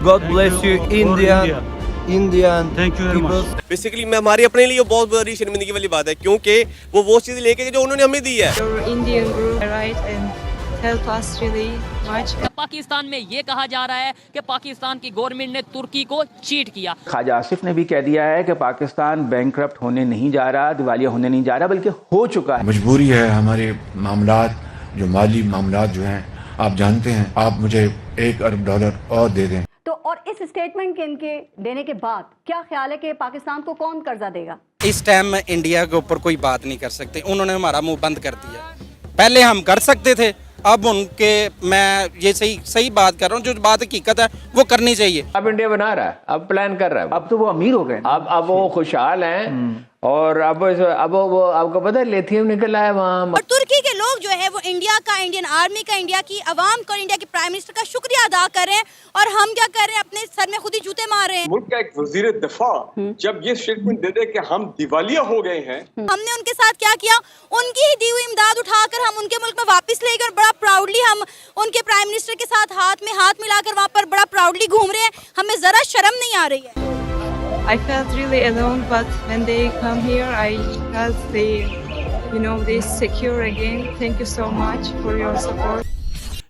God bless you, Indian Thank you very much. Basically मैं हमारे अपने लिए बहुत बड़ी शर्मिंदगी वाली बात है, क्योंकि वो चीज़ लेके जो उन्होंने हमें दी है। Your Indian group, right, and help us really much. Pakistan में ये कहा जा रहा है कि पाकिस्तान की गवर्नमेंट ने तुर्की को चीट किया। ख्वाजा आसिफ ने भी कह दिया है कि पाकिस्तान बैंकरप्ट होने नहीं जा रहा, दिवालिया होने नहीं जा रहा, बल्कि हो चुका है। मजबूरी है हमारे मामलात, जो माली मामलात जो हैं, आप जानते हैं, आप मुझे $1 अरब और दे दें। तो और इस स्टेटमेंट के इनके देने के बाद क्या ख्याल है कि पाकिस्तान को कौन कर्जा देगा? इस टाइम इंडिया के ऊपर कोई बात नहीं कर सकते, उन्होंने हमारा मुंह बंद कर दिया। पहले हम कर सकते थे, अब उनके, मैं ये सही बात कर रहा हूँ, जो बात हकीकत है वो करनी चाहिए। अब इंडिया बना रहा है, अब प्लान कर रहा है, अब तो वो अमीर हो गए, अब वो खुशहाल हैं और अब वो आपको पता है लिथियम निकला है वहाँ। और तुर्की के लोग जो है वो इंडिया का, इंडियन आर्मी का, इंडिया की आवाम का, इंडिया के प्राइम मिनिस्टर का शुक्रिया अदा कर रहे हैं, और हम क्या कर रहे हैं, अपने सर में खुद ही जूते मार रहे हैं। मुल्क का एक वजीर दिफा जब ये स्टेटमेंट दे दे कि हम दिवालिया हो गए हैं, हमने उनके साथ क्या किया, उनकी ही दी हुई इमदाद उठाकर हम उनके मुल्क में वापस ले गए और बड़ा प्राउडली हम उनके प्राइम मिनिस्टर के साथ हाथ में हाथ मिलाकर वहाँ पर बड़ा प्राउडली घूम रहे हैं। हमें जरा शर्म नहीं आ रही है। I felt really alone, but when they come here, I felt they secure again. Thank you so much for your support.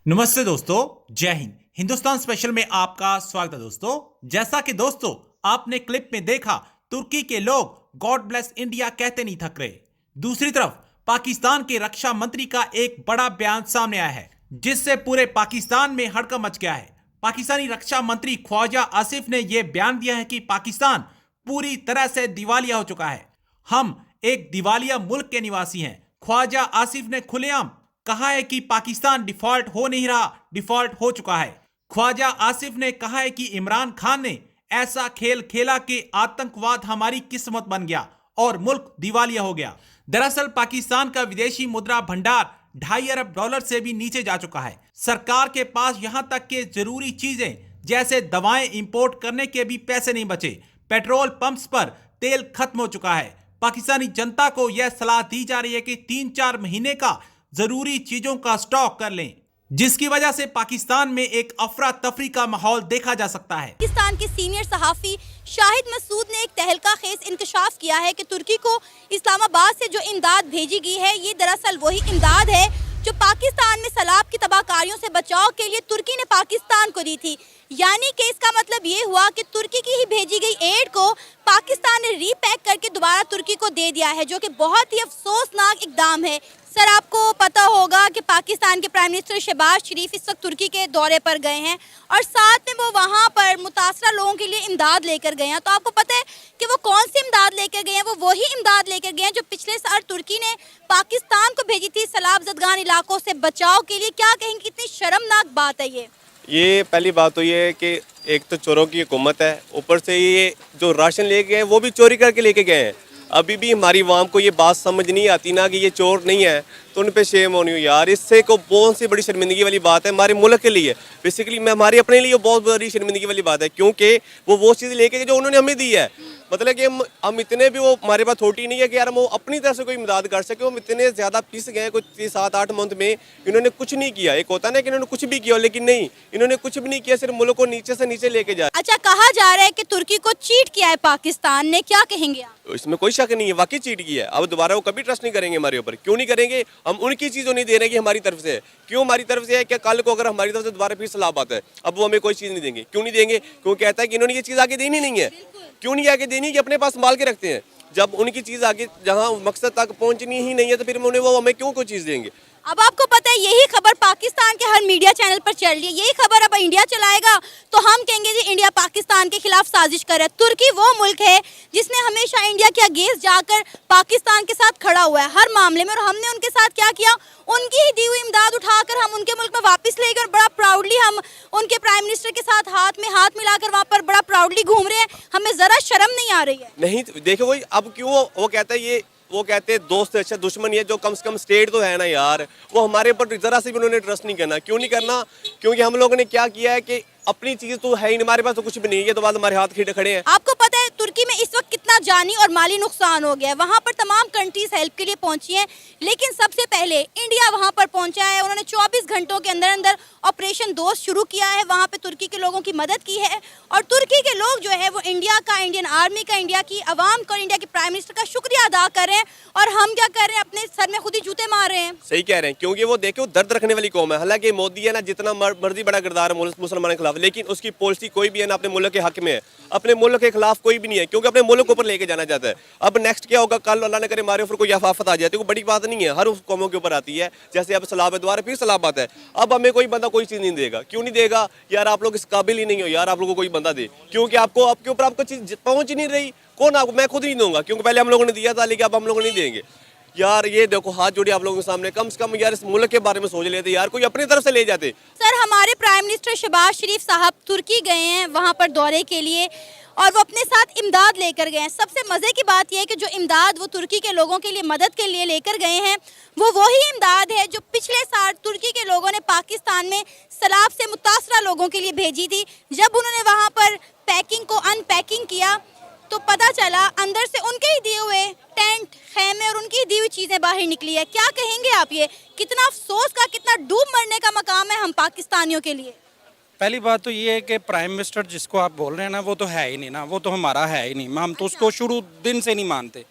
नमस्ते दोस्तों, जय हिंद। हिंदुस्तान स्पेशल में आपका स्वागत है दोस्तों। जैसा कि दोस्तों आपने क्लिप में देखा, तुर्की के लोग गॉड ब्लेस इंडिया कहते नहीं थक रहे। दूसरी तरफ पाकिस्तान के रक्षा मंत्री का एक बड़ा बयान सामने आया है, जिससे पूरे पाकिस्तान में हड़कंप मच गया है। पाकिस्तानी रक्षा मंत्री ख्वाजा आसिफ ने यह बयान दिया है कि पाकिस्तान पूरी तरह से दिवालिया हो चुका है। हम एक दिवालिया मुल्क के निवासी हैं। ख्वाजा आसिफ ने खुलेआम कहा है कि पाकिस्तान डिफॉल्ट हो नहीं रहा, डिफॉल्ट हो चुका है। ख्वाजा आसिफ ने कहा है कि इमरान खान ने ऐसा खेल खेला कि आतंकवाद हमारी किस्मत बन गया और मुल्क दिवालिया हो गया। दरअसल पाकिस्तान का विदेशी मुद्रा भंडार $2.5 अरब से भी नीचे जा चुका है। सरकार के पास यहां तक के जरूरी चीजें जैसे दवाएं इंपोर्ट करने के भी पैसे नहीं बचे। पेट्रोल पंप्स पर तेल खत्म हो चुका है। पाकिस्तानी जनता को यह सलाह दी जा रही है कि 3-4 महीने का जरूरी चीजों का स्टॉक कर लें, जिसकी वजह से पाकिस्तान में एक अफरा तफरी का माहौल देखा जा सकता है। पाकिस्तान के सीनियर सहाफी शाहिद मसूद ने एक तहलका खेज इंकशाफ किया है कि तुर्की को इस्लामाबाद से जो इमदाद भेजी गई है, ये दरअसल वही इमदाद है जो पाकिस्तान में सैलाब की तबाहकारियों से बचाव के लिए तुर्की ने पाकिस्तान को दी थी। यानी कि इसका मतलब ये हुआ कि तुर्की की ही भेजी गई एड को पाकिस्तान ने रीपैक करके दोबारा तुर्की को दे दिया है, जो कि बहुत ही अफसोसनाक इकदाम है। सर, आपको पता होगा कि पाकिस्तान के प्राइम मिनिस्टर शहबाज शरीफ इस वक्त तुर्की के दौरे पर गए हैं और साथ में वो वहाँ पर मुतासरा लोगों के लिए इमदाद लेकर गए हैं। तो आपको पता है कि वो कौन सी इमदाद लेकर गए हैं? वो वही इमदाद लेकर गए हैं जो पिछले साल तुर्की ने पाकिस्तान को भेजी थी सैलाब ज़दगान इलाकों से बचाव के लिए। क्या कहेंगे, कितनी शर्मनाक बात है ये? पहली बात तो ये है कि एक तो चोरों की हुकूमत है, ऊपर से ये जो राशन लेके गए वो भी चोरी करके लेके गए हैं। अभी भी हमारी आवाम को ये बात समझ नहीं आती ना कि ये चोर नहीं है, तो उन पे शेम होनी हो यार। इससे को बहुत सी बड़ी शर्मिंदगी वाली बात है हमारे मुल्क के लिए। बेसिकली मैं हमारे अपने लिए बहुत बड़ी शर्मिंदगी वाली बात है, क्योंकि वो चीज़ लेके जो उन्होंने हमें दी है, मतलब कि हम इतने भी, वो हमारे पास थोटी नहीं है कि यार हम वो अपनी तरफ से कोई इमदाद कर सके। हम इतने ज़्यादा पिस गए, कुछ 7-8 मंथ में इन्होंने कुछ नहीं किया। एक होता है ना कि इन्होंने कुछ भी किया, लेकिन नहीं, इन्होंने कुछ भी नहीं किया, सिर्फ मुल्क को नीचे से नीचे लेके जाए। अच्छा, कहा जा रहा है कि तुर्की को चीट किया है पाकिस्तान ने, क्या कहेंगे आप? इसमें कोई शक नहीं है, वाकई चीट किया है। अब दोबारा वो कभी ट्रस्ट नहीं करेंगे हमारे ऊपर। क्यों नहीं करेंगे? हम उनकी चीज़ नहीं दे रहे कि हमारी तरफ से है। क्यों हमारी तरफ से है? क्या कल को अगर हमारी तरफ से दोबारा फिर सलाह आता है, अब वो हमें कोई चीज़ नहीं देंगे। क्यों नहीं देंगे? क्यों कहता है कि इन्होंने ये चीज़ आगे देनी नहीं है। क्यों नहीं आगे देनी? कि अपने पास संभाल के रखते हैं। जब उनकी चीज़ आगे जहाँ मकसद तक पहुँचनी ही नहीं है, तो फिर उन्हें वो हमें क्यों कोई चीज़ देंगे? अब आपको पता है यही खबर पाकिस्तान के हर मीडिया चैनल पर चल रही है। यही खबर अब इंडिया चलाएगा तो हम कहेंगे जी इंडिया पाकिस्तान के खिलाफ साजिश कर रहा है। तुर्की वो मुल्क है जिसने हमेशा इंडिया के अगेंस्ट जाकर पाकिस्तान के साथ खड़ा हुआ है हर मामले में, और हमने उनके साथ क्या किया, उनकी ही दी हुई इमदाद उठाकर हम उनके मुल्क में वापस ले गए और बड़ा प्राउडली हम उनके प्राइम मिनिस्टर के साथ हाथ में हाथ मिलाकर वहाँ पर बड़ा प्राउडली घूम रहे हैं। हमें जरा शर्म नहीं आ रही है? नहीं, देखो वही, अब क्यों वो कहता है ये, वो कहते हैं दोस्त से अच्छा दुश्मन ही है। जो कम से कम स्टेट तो है ना यार, वो हमारे ऊपर जरा से भी उन्होंने ट्रस्ट नहीं करना। क्यों नहीं करना? क्योंकि हम लोगों ने क्या किया है कि अपनी चीज तो है ही नहीं, हमारे पास तो कुछ भी नहीं है, ये तो बाद हमारे हाथ खड़े हैं। आपको पता है तुर्की में इस वक्त कितना जानी और माली नुकसान हो गया है। वहाँ पर तमाम कंट्रीज हेल्प के लिए पहुंची हैं, लेकिन सबसे पहले इंडिया वहाँ पर पहुंचा है। उन्होंने 24 घंटों के अंदर अंदर ऑपरेशन दोस्त शुरू किया है, वहाँ पे तुर्की के लोगों की मदद की है। और तुर्की के लोग जो है वो इंडिया का, इंडियन आर्मी का, इंडिया की आवाम का और इंडिया के प्राइम मिनिस्टर का शुक्रिया अदा कर रहे हैं। और हम क्या कर रहे हैं, अपने सर में खुद ही जूते मार रहे हैं। सही कह रहे हैं, क्योंकि वो देखो दर्द रखने वाली कौम है। हालांकि मोदी है ना, जितना मर्जी बड़ा किरदार है मुसलमानों के खिलाफ, लेकिन उसकी पॉलिसी कोई भी है ना अपने मुल्क के हक में है, अपने मुल्क के खिलाफ कोई भी नहीं है, क्योंकि अपने मुल्क को ऊपर लेके जाना चाहता है। अब नेक्स्ट क्या होगा, कल अल्लाह ने करे हमारे ऊपर कोई आफत आ जाती है, कोई बड़ी बात नहीं है, हर उस कौमों के ऊपर आती है। जैसे अब सलाब द्वारा फिर सलाबत है, अब हमें कोई बंदा कोई चीज़ नहीं देगा। क्यों नहीं देगा यार, आप लोग इस काबिल ही नहीं हो यार, आप लोगों को कोई बंदा दे, क्योंकि आपको आपके ऊपर आपको चीज़ पहुँच ही नहीं रही। कौन आपको, मैं खुद नहीं दूंगा, क्योंकि पहले हम लोगों ने दिया था, लेकिन अब हम लोग नहीं देंगे यार। ये देखो हाथ जोड़े आप लोगों के सामने, कम से कम यार इस मुल्क के बारे में सोच लेते यार, कोई अपनी तरफ से ले जाते। सर, हमारे प्राइम मिनिस्टर शहबाज शरीफ साहब तुर्की गए हैं वहाँ पर दौरे के लिए, और वो अपने साथ इमदाद लेकर गए हैं। सबसे मज़े की बात यह है कि जो इमदाद वो तुर्की के लोगों के लिए मदद के लिए लेकर गए हैं, वो वही इमदाद है जो पिछले साल तुर्की के लोगों ने पाकिस्तान में सैलाब से मुतासरा लोगों के लिए भेजी थी। जब उन्होंने वहाँ पर पैकिंग को अनपैकिंग किया तो पता चला अंदर से उनके ही दिए हुए टेंट, खेमे और उनकी दी हुई चीज़ें बाहर निकली है। क्या कहेंगे आप, ये कितना अफसोस का, कितना डूब मरने का मकाम है हम पाकिस्तानियों के लिए। पहली बात तो ये है कि प्राइम मिनिस्टर जिसको आप बोल रहे हैं ना, वो तो है ही नहीं ना, वो तो हमारा है ही नहीं, हम तो उसको शुरू दिन से नहीं मानते।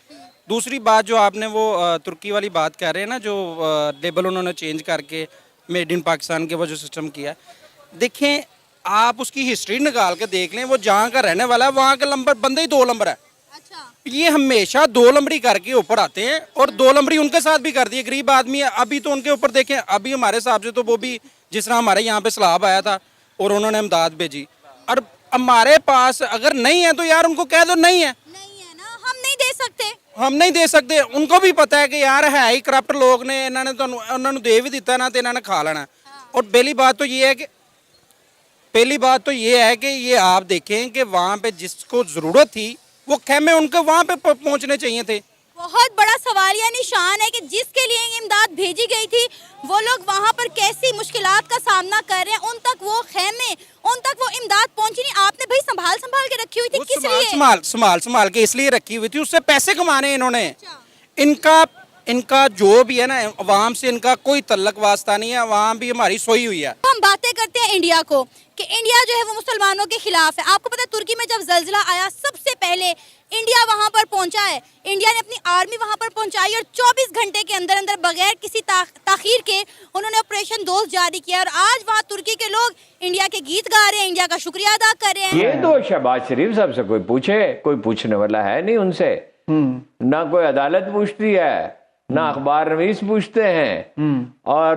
दूसरी बात जो आपने वो तुर्की वाली बात कह रहे हैं ना, जो लेबल उन्होंने चेंज करके मेड इन पाकिस्तान के वो जो सिस्टम किया, देखें आप उसकी हिस्ट्री निकाल के देख लें, वो जहाँ का रहने वाला है वहाँ का नंबर बंदे ही 2 नंबर है। ये हमेशा 2 नंबरी करके ऊपर आते हैं, और 2 नंबरी उनके साथ भी कर दिए। गरीब आदमी है, अभी तो उनके ऊपर देखें, अभी हमारे हिसाब से तो वो भी जिस तरह हमारे यहाँ पे सैलाब आया था और उन्होंने इमदाद भेजी, और हमारे पास अगर नहीं है तो यार उनको कह दो नहीं है ना, हम नहीं दे सकते, हम नहीं दे सकते। उनको भी पता है कि यार है ही करप्ट लोग ने, इन्होंने तो उन्होंने दे भी दिता ना तो इन्होंने खा लेना। और पहली बात तो ये है कि ये आप देखें कि वहाँ पे जिसको ज़रूरत थी वो खेमे उनके वहाँ पे पहुँचने चाहिए थे। बहुत बड़ा सवालिया निशान है कि जिसके लिए इमदाद भेजी गई थी वो लोग वहाँ पर कैसी मुश्किलात का सामना कर रहे हैं, उन तक वो खेमे, उन तक वो इमदाद पहुँची नहीं। आपने भाई संभाल के रखी हुई थी, किस लिए? संभाल के इसलिए रखी हुई थी, उससे पैसे कमाने इन्होंने। इनका जो भी है ना, अवाम से इनका कोई तल्लक वास्ता नहीं है, अवाम भी हमारी सोई हुई है। हम बातें करते हैं इंडिया को कि इंडिया जो है वो मुसलमानों के खिलाफ है। आपको पता है तुर्की में जब जल्जला आया सबसे पहले इंडिया वहां पर पहुंचा है, इंडिया ने अपनी आर्मी वहां पर पहुंचाई और 24 घंटे के अंदर अंदर बगैर किसी ताखीर के उन्होंने ऑपरेशन दोस्त जारी किया। और आज वहां तुर्की के लोग इंडिया के गीत गा रहे हैं, इंडिया का शुक्रिया अदा कर रहे हैं। ये तो शहबाज शरीफ साहब से कोई पूछे, कोई पूछने वाला है नहीं उनसे, ना कोई अदालत पूछती है, ना अखबार नवीस पूछते हैं, और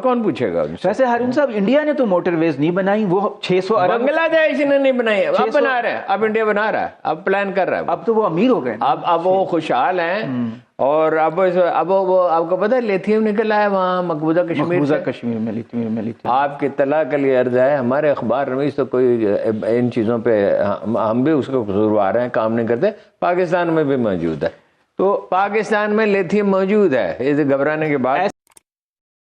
कौन पूछेगा उनसे? वैसे हारून साहब, इंडिया ने तो मोटरवेज नहीं बनाई, वो 600 अरब बांग्लादेश ने नहीं बनाई, अब बना रहे हैं, अब इंडिया बना रहा है, अब प्लान कर रहा है। अब तो वो अमीर हो गए, अब वो खुशहाल हैं। और अब वो आपको पता है लिथियम निकला है वहाँ मकबूजा कश्मीर में लिथियम। आपकी तला के लिए अर्ज है, हमारे अखबार नवीस तो कोई इन चीज़ों पे हम भी उसको कसूरवार हैं, काम नहीं करते। पाकिस्तान में भी मौजूद है, तो पाकिस्तान में लिथियम मौजूद है, ये घबराने के बाद